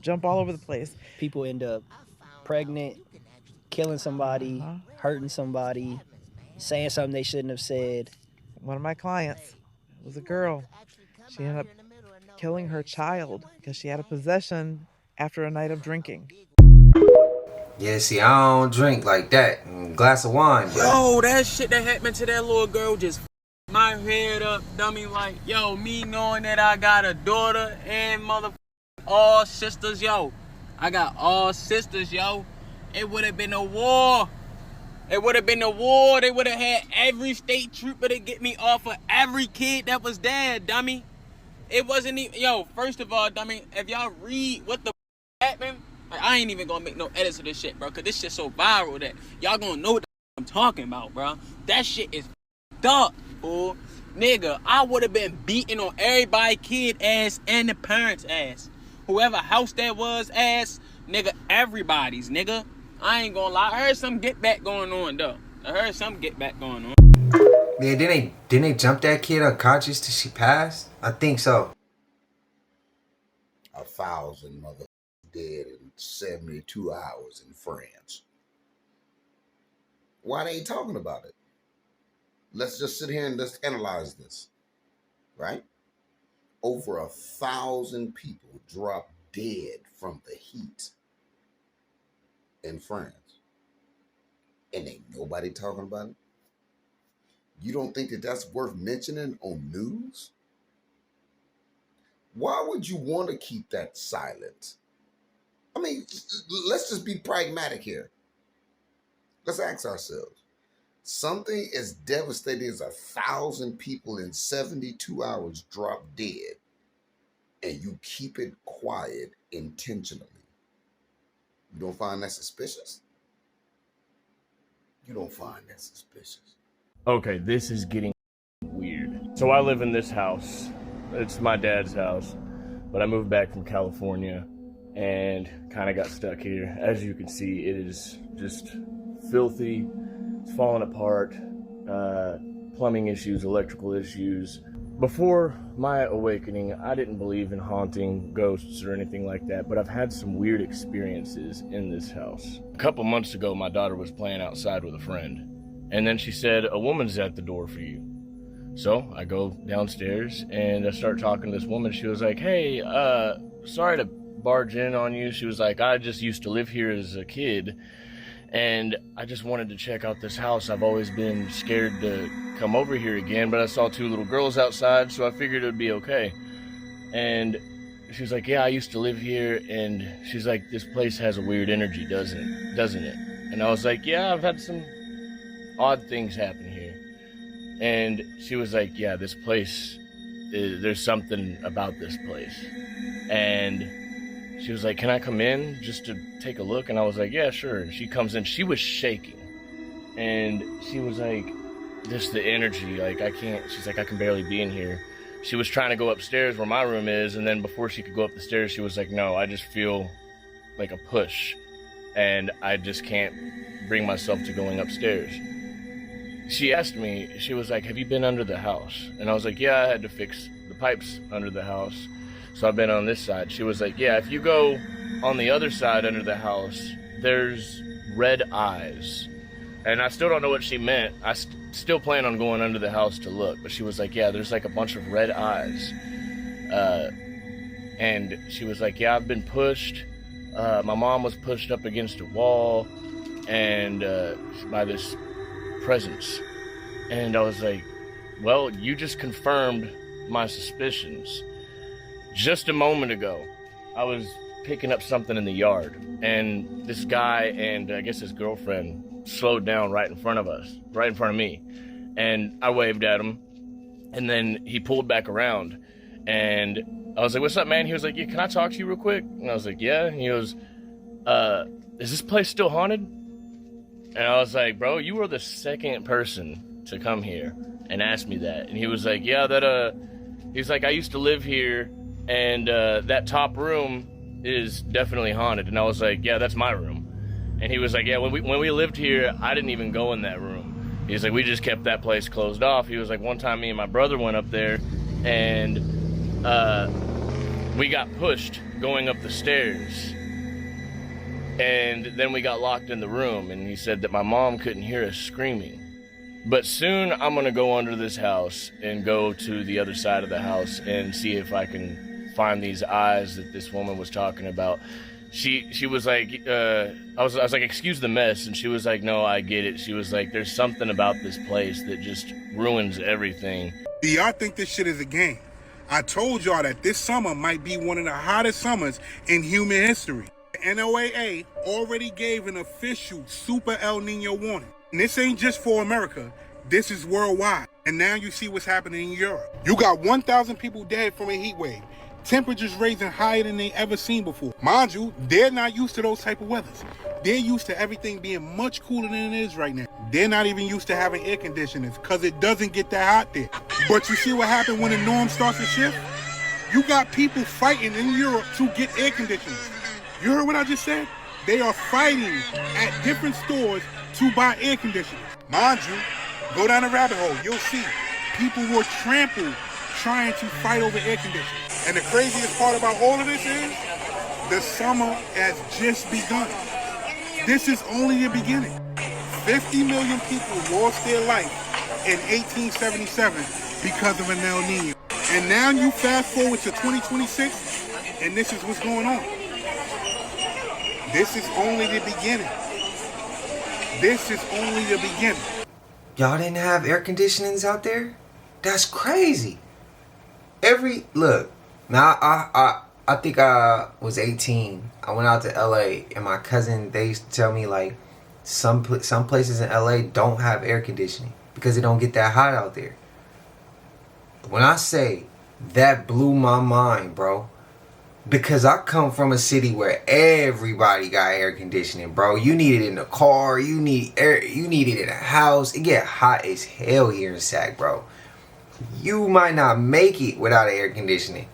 jump all over the place. People end up pregnant, killing somebody, hurting somebody, saying something they shouldn't have said. One of my clients was a girl. She ended up killing her child because she had a possession after a night of drinking. Yeah, see, I don't drink like that. Glass of wine, but... Yo, that shit that happened to that little girl just my head up, dummy. Like, yo, me knowing that I got a daughter and all sisters, yo. I got all sisters, yo. It would have been a war. It would have been a war. They would have had every state trooper to get me off of every kid that was there, dummy. It wasn't even, yo, first of all, dummy, if y'all read what the happened, like, I ain't even gonna make no edits of this shit, bro, because this shit so viral that y'all gonna know what the I'm talking about, bro. That shit is up, fool. Nigga, I would have been beating on everybody kid ass and the parents ass. Whoever house that was ass, nigga, everybody's, nigga. I ain't gonna lie. I heard some get back going on, though. I heard some get back going on. Yeah, didn't they jump that kid unconscious till she passed? I think so. 1,000 mother dead in 72 hours in France. Why they ain't talking about it? Let's just sit here and let's analyze this, right? Over 1,000 people dropped dead from the heat in France. And ain't nobody talking about it? You don't think that that's worth mentioning on news? Why would you want to keep that silent? I mean, let's just be pragmatic here. Let's ask ourselves. Something as devastating as 1,000 people in 72 hours drop dead, and you keep it quiet intentionally. You don't find that suspicious? You don't find that suspicious? Okay, this is getting weird. So I live in this house. It's my dad's house, but I moved back from California and kind of got stuck here. As you can see, it is just filthy. It's falling apart. Plumbing issues, electrical issues. Before my awakening, I didn't believe in haunting, ghosts, or anything like that, but I've had some weird experiences in this house. A couple months ago, my daughter was playing outside with a friend, and then she said, "A woman's at the door for you." So I go downstairs and I start talking to this woman. She was like, "Hey, sorry to barge in on you." She was like, "I just used to live here as a kid, and I just wanted to check out this house. I've always been scared to come over here again, but I saw 2 little girls outside, so I figured it would be okay." And she was like, "Yeah, I used to live here," and she's like, "This place has a weird energy, doesn't it?" And I was like, "Yeah, I've had some odd things happen here." And she was like, "Yeah, this place, there's something about this place." And she was like, "Can I come in just to take a look?" And I was like, "Yeah, sure." And she comes in, she was shaking. And she was like, "Just the energy, like I can't," she's like, "I can barely be in here." She was trying to go upstairs where my room is, and then before she could go up the stairs, she was like, "No, I just feel like a push, and I just can't bring myself to going upstairs." She asked me, she was like, "Have you been under the house?" And I was like, "Yeah, I had to fix the pipes under the house, so I've been on this side." She was like, "Yeah, if you go on the other side under the house, there's red eyes." And I still don't know what she meant. I still plan on going under the house to look, but she was like, "Yeah, there's like a bunch of red eyes." And she was like, "Yeah, I've been pushed. My mom was pushed up against a wall and by this presence." And I was like, "Well, you just confirmed my suspicions. Just a moment ago, I was picking up something in the yard, and this guy and I guess his girlfriend slowed down right in front of me. And I waved at him, and then he pulled back around, and I was like, "What's up, man?" He was like, "Yeah, can I talk to you real quick?" And I was like, "Yeah." And he goes, "Is this place still haunted?" And I was like, "Bro, you were the second person to come here and ask me that." And he was like, "Yeah, he's like, I used to live here, and that top room is definitely haunted." And I was like, "Yeah, that's my room." And he was like, "Yeah, when we lived here, I didn't even go in that room." He's like, "We just kept that place closed off." He was like, "One time me and my brother went up there, and we got pushed going up the stairs. And then we got locked in the room." And he said that my mom couldn't hear us screaming. But soon I'm gonna go under this house and go to the other side of the house and see if I can find these eyes that this woman was talking about. She was like, I was like, "Excuse the mess," and she was like, "No, I get it." She was like, "There's something about this place that just ruins everything." Do y'all think this shit is a game? I told y'all that this summer might be one of the hottest summers in human history. The NOAA already gave an official Super El Nino warning. And this ain't just for America. This is worldwide. And now you see what's happening in Europe. You got 1,000 people dead from a heat wave. Temperatures raising higher than they ever seen before. Mind you, they're not used to those type of weathers. They're used to everything being much cooler than it is right now. They're not even used to having air conditioners because it doesn't get that hot there. But you see what happened when the norm starts to shift? You got people fighting in Europe to get air conditioners. You heard what I just said? They are fighting at different stores to buy air conditioners. Mind you, go down the rabbit hole, you'll see people were trampled trying to fight over air conditioners. And the craziest part about all of this is the summer has just begun. This is only the beginning. 50 million people lost their life in 1877 because of an El Nino. And now you fast forward to 2026 and this is what's going on. This is only the beginning. This is only the beginning. Y'all didn't have air conditionings out there? That's crazy. Look, now I think I was 18. I went out to LA and my cousin, they used to tell me like some places in LA don't have air conditioning because it don't get that hot out there. When I say that blew my mind, bro. Because I come from a city where everybody got air conditioning, bro. You need it in the car, you need it in a house. It get hot as hell here in Sac, bro. You might not make it without air conditioning.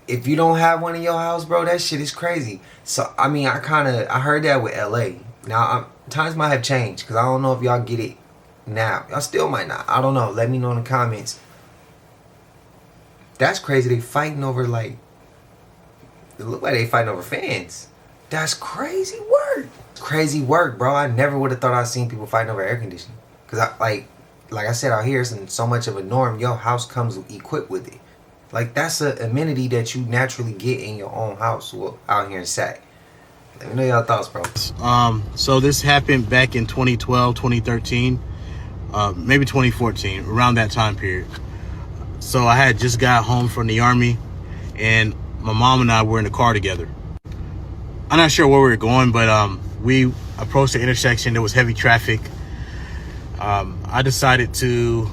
If you don't have one in your house, bro, that shit is crazy. So, I mean, I heard that with LA. Now, times might have changed because I don't know if y'all get it now. Y'all still might not. I don't know. Let me know in the comments. That's crazy. They fighting over, like, it look like they fighting over fans. That's crazy work. Crazy work, bro. I never would have thought I'd seen people fighting over air conditioning. Because, like I said, out here, it's so much of a norm. Your house comes equipped with it. Like, that's an amenity that you naturally get in your own house. Well, out here in Sac. Let me know y'all thoughts, bro. So this happened back in 2012, 2013, maybe 2014, around that time period. So I had just got home from the Army, and my mom and I were in the car together. I'm not sure where we were going, but we approached the intersection. There was heavy traffic. I decided to,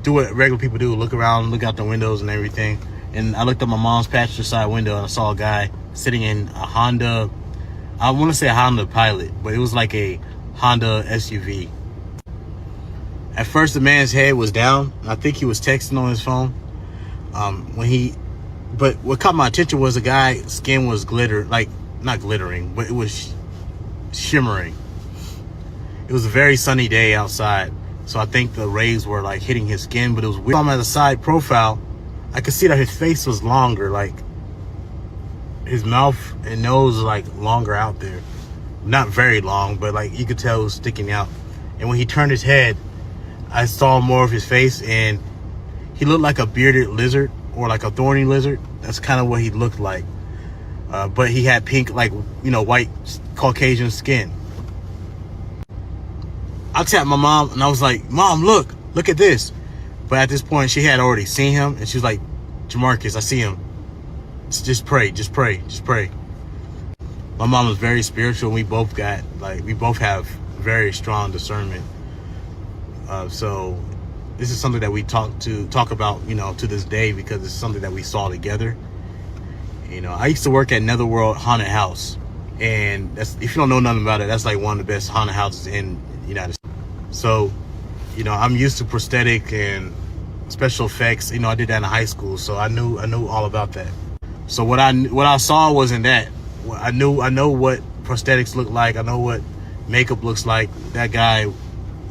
do what regular people do, look around, look out the windows and everything. And I looked at my mom's passenger side window and I saw a guy sitting in a Honda, I want to say a Honda Pilot, but it was like a Honda SUV. At first, the man's head was down. I think he was texting on his phone. But what caught my attention was the guy's skin was not glittering, but it was shimmering. It was a very sunny day outside, so I think the rays were like hitting his skin, but it was weird. From the side profile, I could see that his face was longer, like his mouth and nose was like longer out there. Not very long, but like you could tell it was sticking out. And when he turned his head, I saw more of his face, and he looked like a bearded lizard or like a thorny lizard. That's kind of what he looked like. But he had pink, like, white Caucasian skin. I tapped my mom and I was like, Mom, look at this. But at this point, she had already seen him, and she was like, Jamarcus, I see him. Just pray, just pray, just pray. My mom was very spiritual, and we both have very strong discernment. So this is something that we talk about, to this day, because it's something that we saw together. I used to work at Netherworld Haunted House, and if you don't know nothing about it, that's like one of the best haunted houses in the United States. So, I'm used to prosthetic and special effects. I did that in high school, so I knew all about that. So what I saw wasn't that. I know what prosthetics look like. I know what makeup looks like. That guy,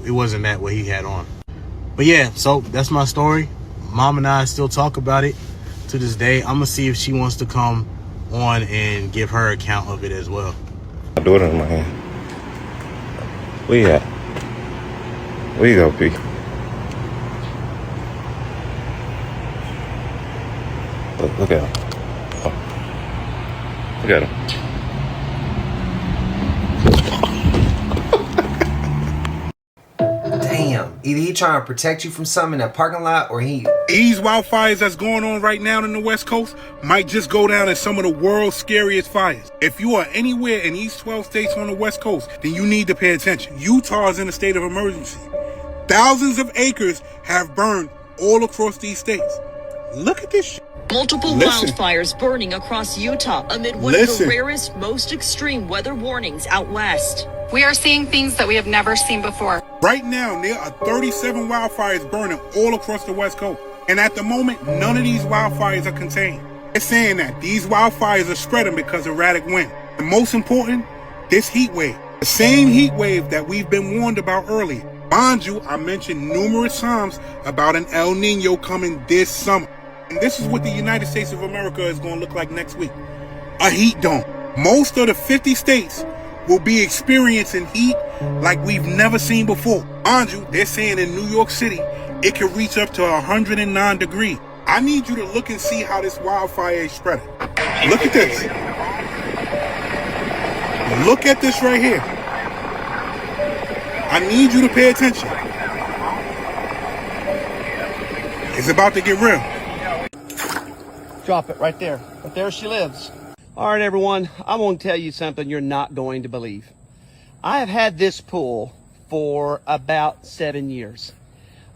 it wasn't that what he had on. But yeah, so that's my story. Mom and I still talk about it to this day. I'm gonna see if she wants to come on and give her account of it as well. My daughter in my hand. Where you at? Where you go, P? Look at him. Oh. Look at him. Damn, him. Either he trying to protect you from something in that parking lot, or he... These wildfires that's going on right now in the West Coast might just go down as some of the world's scariest fires. If you are anywhere in these 12 states on the West Coast, then you need to pay attention. Utah is in a state of emergency. Thousands of acres have burned all across these states. Look at this shit. Multiple wildfires burning across Utah amid one of the rarest, most extreme weather warnings out west. We are seeing things that we have never seen before. Right now, there are 37 wildfires burning all across the West Coast. And at the moment, none of these wildfires are contained. They're saying that these wildfires are spreading because of erratic wind. And most important, this heat wave. The same heat wave that we've been warned about earlier. Mind you, I mentioned numerous times about an El Nino coming this summer. And this is what the United States of America is going to look like next week. A heat dome. Most of the 50 states will be experiencing heat like we've never seen before. Mind you, they're saying in New York City, it can reach up to 109 degrees. I need you to look and see how this wildfire is spreading. Look at this. Look at this right here. I need you to pay attention. It's about to get real. Drop it right there. But there she lives. All right, everyone. I'm going to tell you something you're not going to believe. I have had this pool for about 7 years.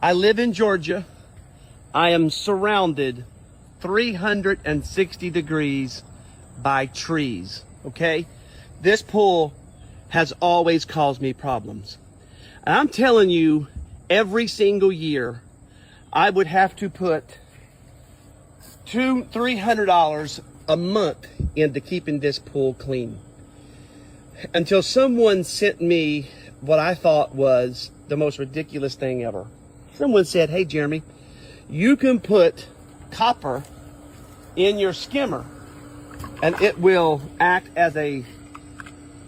I live in Georgia. I am surrounded 360 degrees by trees, okay? This pool has always caused me problems. And I'm telling you, every single year, I would have to put $200-300 a month into keeping this pool clean. Until someone sent me what I thought was the most ridiculous thing ever. Someone said, hey, Jeremy, you can put copper in your skimmer and it will act as a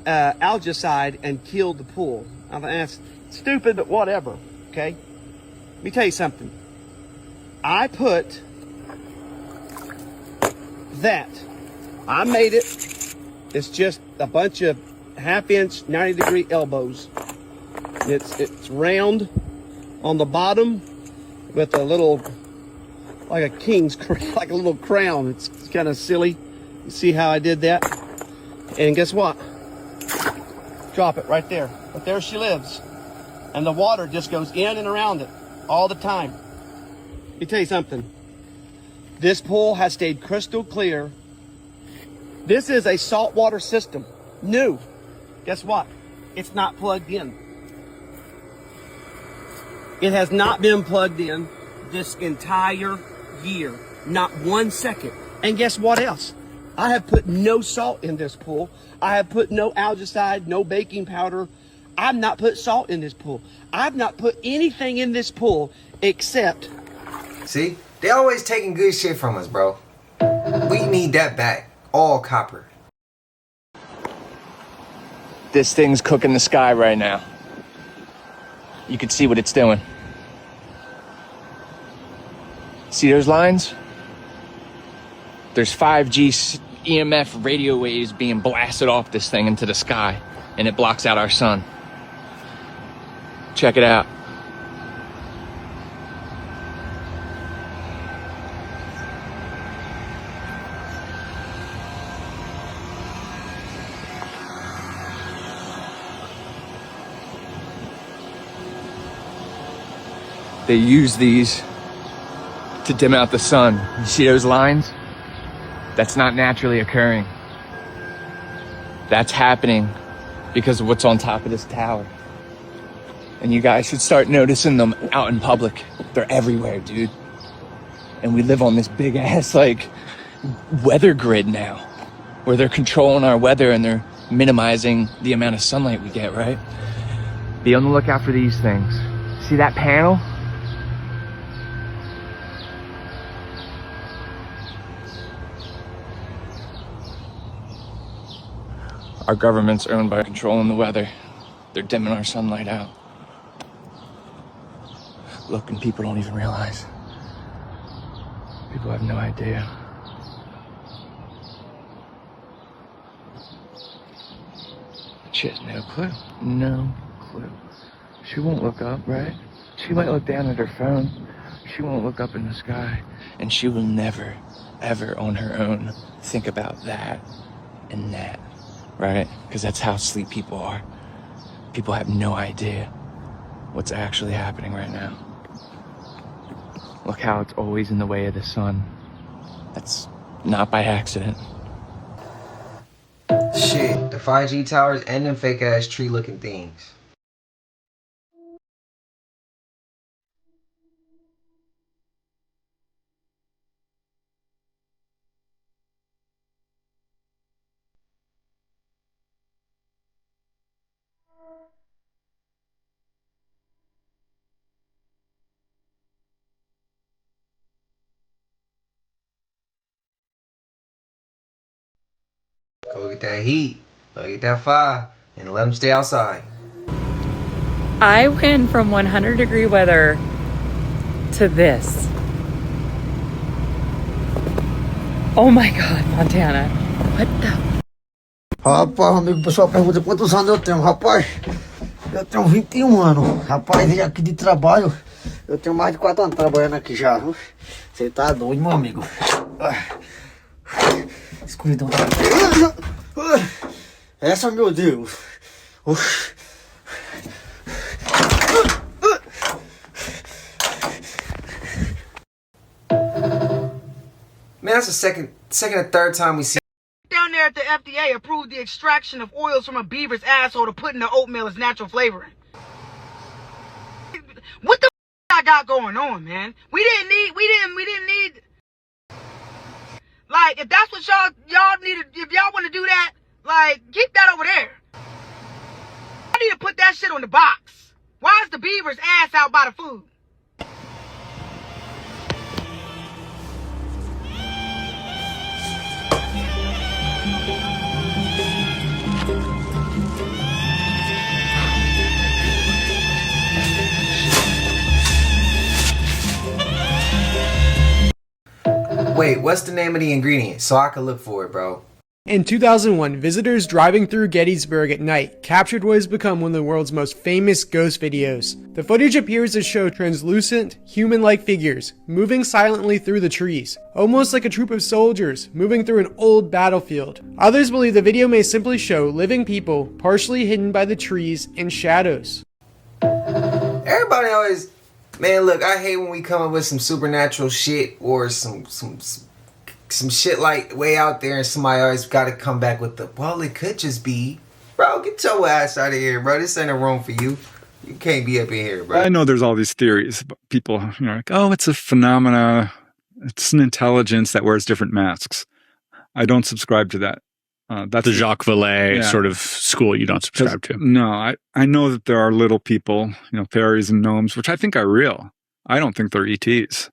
algicide and kill the pool. I mean, that's stupid, but whatever, okay? Let me tell you something. I put that. I made it. It's just a bunch of half-inch, 90-degree elbows. It's round on the bottom with a little, like a king's, like a little crown. It's kind of silly. You see how I did that? And guess what? Drop it right there. But there she lives. And the water just goes in and around it all the time. Let me tell you something. This pool has stayed crystal clear. This is a saltwater system. New. Guess what? It's not plugged in. It has not been plugged in this entire year. Not 1 second. And guess what else? I have put no salt in this pool. I have put no algicide, no baking powder. I've not put salt in this pool. I've not put anything in this pool except... See? They always taking good shit from us, bro. We need that back. All copper. This thing's cooking the sky right now. You can see what it's doing. See those lines? There's 5G EMF radio waves being blasted off this thing into the sky, and it blocks out our sun. Check it out. They use these to dim out the sun. You see those lines? That's not naturally occurring. That's happening because of what's on top of this tower. And you guys should start noticing them out in public. They're everywhere, dude. And we live on this big ass, like, weather grid now, where they're controlling our weather and they're minimizing the amount of sunlight we get, right? Be on the lookout for these things. See that panel? Our government's owned by controlling the weather. They're dimming our sunlight out. Look, and people don't even realize. People have no idea. She has no clue. No clue. She won't look up, right? She might look down at her phone. She won't look up in the sky. And she will never, ever on her own think about that and that, right? Because that's how asleep people are. People have no idea what's actually happening right now. Look how it's always in the way of the sun. That's not by accident. Shit, the 5G towers and them fake ass tree looking things. Go get that heat, go get that fire, and let them stay outside. I went from 100-degree weather to this. Oh my God, Montana. What the? Rapaz, amigo, o pessoal pergunta quantos anos eu tenho. Rapaz, eu tenho 21 anos. Rapaz, vim aqui de trabalho. Eu tenho mais de 4 anos trabalhando aqui já. Você tá doido, meu amigo. Escuridão tá... Essa, meu Deus. Man, that's the second or third time we see. Down there at the FDA approved the extraction of oils from a beaver's asshole to put in the oatmeal as natural flavoring. What the I got going on, man? We didn't need. Like, if that's what y'all need, if y'all want to do that, like, keep that over there. I need to put that shit on the box. Why is the beaver's ass out by the food? Wait, what's the name of the ingredient so I can look for it, bro? In 2001, visitors driving through Gettysburg at night captured what has become one of the world's most famous ghost videos. The footage appears to show translucent, human-like figures moving silently through the trees, almost like a troop of soldiers moving through an old battlefield. Others believe the video may simply show living people partially hidden by the trees and shadows. Everybody always, man, look, I hate when we come up with some supernatural shit or some shit like way out there and somebody always got to come back with the, well, it could just be. Bro, get your ass out of here, bro. This ain't a room for you. You can't be up in here, bro. I know there's all these theories, but people, like, oh, it's a phenomena. It's an intelligence that wears different masks. I don't subscribe to that. That's the Jacques Vallée sort of school you don't subscribe to. No, I know that there are little people, fairies and gnomes, which I think are real. I don't think they're ETs,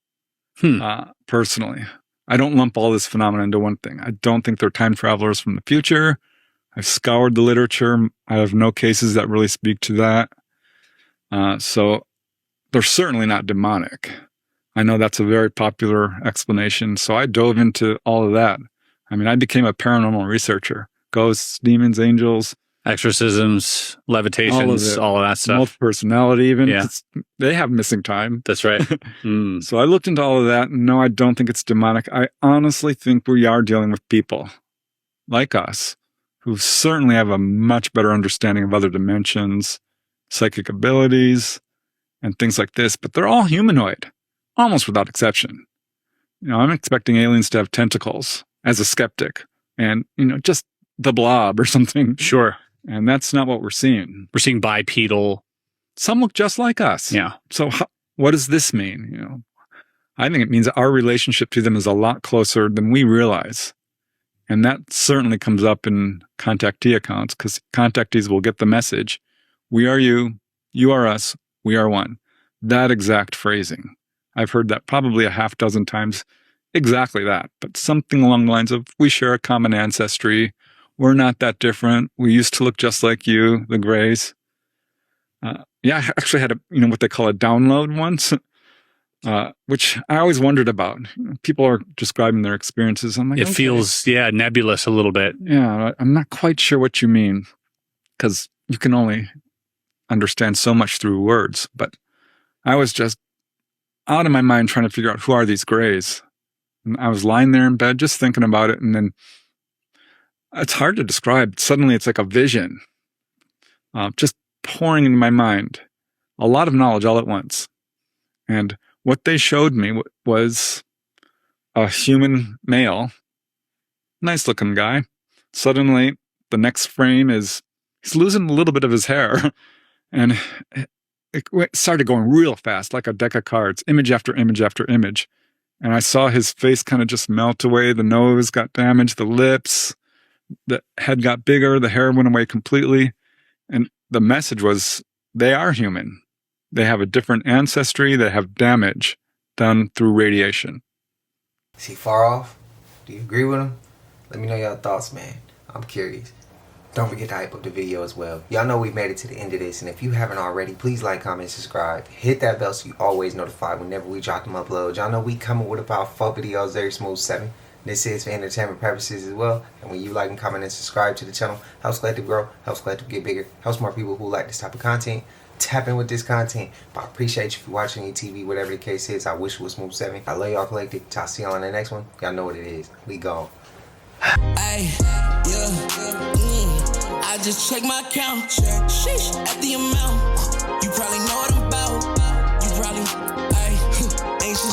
personally. I don't lump all this phenomena into one thing. I don't think they're time travelers from the future. I've scoured the literature. I have no cases that really speak to that. So they're certainly not demonic. I know that's a very popular explanation. So I dove into all of that. I mean, I became a paranormal researcher. Ghosts, demons, angels. Exorcisms, levitations, all of that stuff. Multi-personality even. Yeah. They have missing time. That's right. So I looked into all of that, and no, I don't think it's demonic. I honestly think we are dealing with people like us who certainly have a much better understanding of other dimensions, psychic abilities, and things like this, but they're all humanoid, almost without exception. I'm expecting aliens to have tentacles as a skeptic and, just the blob or something. Sure. And that's not what we're seeing. We're seeing bipedal. Some look just like us. Yeah. So what does this mean? I think it means our relationship to them is a lot closer than we realize. And that certainly comes up in contactee accounts because contactees will get the message. We are you are us, we are one. That exact phrasing. I've heard that probably a half dozen times. Exactly that. But something along the lines of, we share a common ancestry. We're not that different. We used to look just like you, the Greys. I actually had what they call a download once, which I always wondered about. People are describing their experiences. I'm like, it feels, nebulous a little bit. Yeah, I'm not quite sure what you mean, because you can only understand so much through words. But I was just out of my mind trying to figure out who are these grays. And I was lying there in bed just thinking about it, and then it's hard to describe. Suddenly it's like a vision just pouring into my mind. A lot of knowledge all at once. And what they showed me was a human male, nice looking guy. Suddenly, the next frame is he's losing a little bit of his hair. And it started going real fast, like a deck of cards, image after image after image. And I saw his face kind of just melt away. The nose got damaged, the lips, the head got bigger, the hair went away completely. And the message was, they are human. They have a different ancestry. They have damage done through radiation. Is he far off? Do you agree with him? Let me know your thoughts, man. I'm curious. Don't forget to hype up the video as well. Y'all know we've made it to the end of this, and if you haven't already, please like, comment, subscribe. Hit that bell so you always notified whenever we drop them uploads. Y'all know we coming with about 4 videos every smooth 7. This is for entertainment purposes as well. And when you like and comment and subscribe to the channel, helps Collective grow, helps Collective get bigger, helps more people who like this type of content tap in with this content. But I appreciate you for watching your TV, whatever the case is. I wish it was smooth 7. I love y'all Collective. I'll see y'all on the next one. Y'all know what it is. We gone. I just check my account. Sheesh, at the amount. You probably know it.